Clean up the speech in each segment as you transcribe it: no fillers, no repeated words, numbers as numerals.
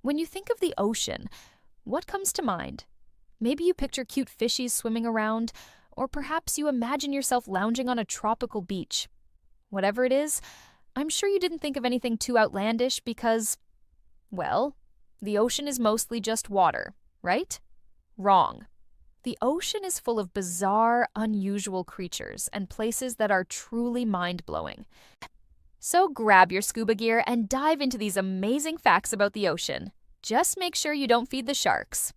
When you think of the ocean, what comes to mind? Maybe you picture cute fishies swimming around, or perhaps you imagine yourself lounging on a tropical beach. Whatever it is, I'm sure you didn't think of anything too outlandish because, well, the ocean is mostly just water, right? Wrong. The ocean is full of bizarre, unusual creatures and places that are truly mind-blowing. So grab your scuba gear and dive into these amazing facts about the ocean. Just make sure you don't feed the sharks.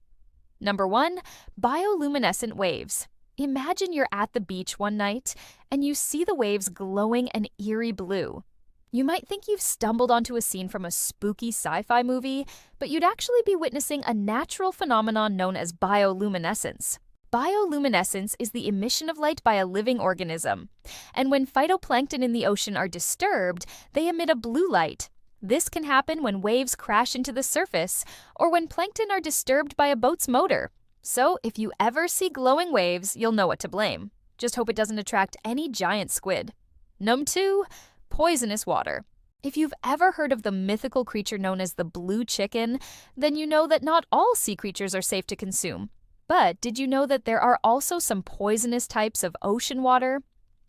Number 1, bioluminescent waves. Imagine you're at the beach one night and you see the waves glowing an eerie blue. You might think you've stumbled onto a scene from a spooky sci-fi movie, but you'd actually be witnessing a natural phenomenon known as bioluminescence. Bioluminescence is the emission of light by a living organism. And when phytoplankton in the ocean are disturbed, they emit a blue light. This can happen when waves crash into the surface or when plankton are disturbed by a boat's motor. So if you ever see glowing waves, you'll know what to blame. Just hope it doesn't attract any giant squid. Number 2, poisonous water. If you've ever heard of the mythical creature known as the blue chicken, then you know that not all sea creatures are safe to consume. But did you know that there are also some poisonous types of ocean water?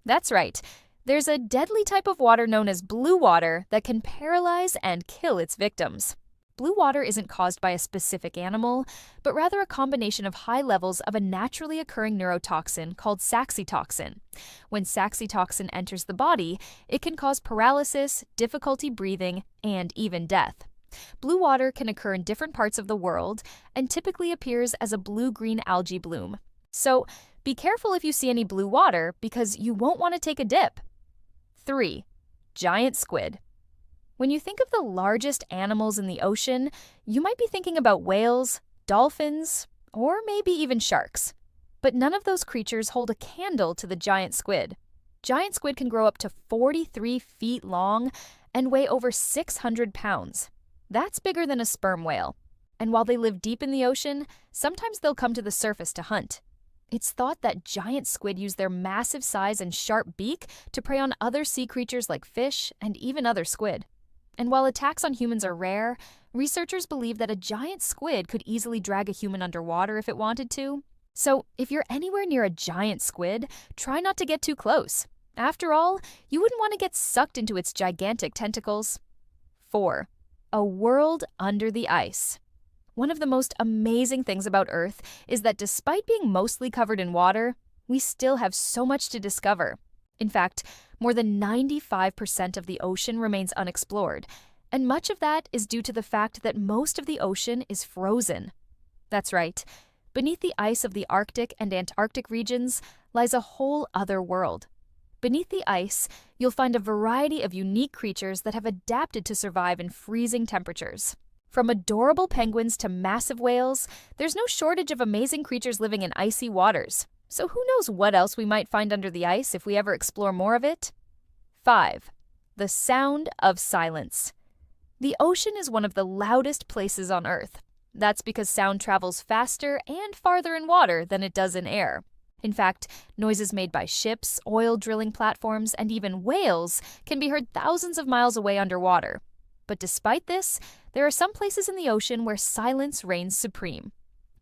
That's right. There's a deadly type of water known as blue water that can paralyze and kill its victims. Blue water isn't caused by a specific animal, but rather a combination of high levels of a naturally occurring neurotoxin called saxitoxin. When saxitoxin enters the body, it can cause paralysis, difficulty breathing, and even death. Blue water can occur in different parts of the world and typically appears as a blue-green algae bloom. So be careful if you see any blue water because you won't want to take a dip. 3. Giant squid. When you think of the largest animals in the ocean, you might be thinking about whales, dolphins, or maybe even sharks. But none of those creatures hold a candle to the giant squid. Giant squid can grow up to 43 feet long and weigh over 600 pounds. That's bigger than a sperm whale. And while they live deep in the ocean, sometimes they'll come to the surface to hunt. It's thought that giant squid use their massive size and sharp beak to prey on other sea creatures like fish and even other squid. And while attacks on humans are rare, researchers believe that a giant squid could easily drag a human underwater if it wanted to. So if you're anywhere near a giant squid, try not to get too close. After all, you wouldn't want to get sucked into its gigantic tentacles. 4. A world under the ice. One of the most amazing things about Earth is that despite being mostly covered in water, we still have so much to discover. In fact, more than 95% of the ocean remains unexplored, and much of that is due to the fact that most of the ocean is frozen. That's right. Beneath the ice of the Arctic and Antarctic regions lies a whole other world. Beneath the ice, you'll find a variety of unique creatures that have adapted to survive in freezing temperatures. From adorable penguins to massive whales, there's no shortage of amazing creatures living in icy waters. So who knows what else we might find under the ice if we ever explore more of it? 5. The sound of silence. The ocean is one of the loudest places on Earth. That's because sound travels faster and farther in water than it does in air. In fact, noises made by ships, oil drilling platforms, and even whales can be heard thousands of miles away underwater. But despite this, there are some places in the ocean where silence reigns supreme.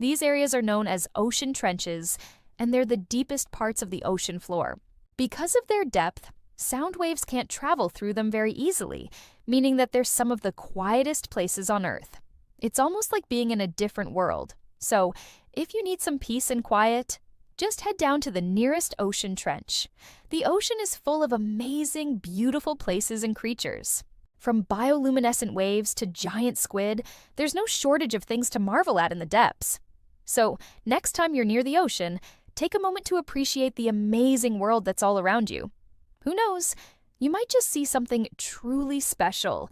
These areas are known as ocean trenches, and they're the deepest parts of the ocean floor. Because of their depth, sound waves can't travel through them very easily, meaning that they're some of the quietest places on Earth. It's almost like being in a different world. So, if you need some peace and quiet, just head down to the nearest ocean trench. The ocean is full of amazing, beautiful places and creatures. From bioluminescent waves to giant squid, there's no shortage of things to marvel at in the depths. So, next time you're near the ocean, take a moment to appreciate the amazing world that's all around you. Who knows? You might just see something truly special,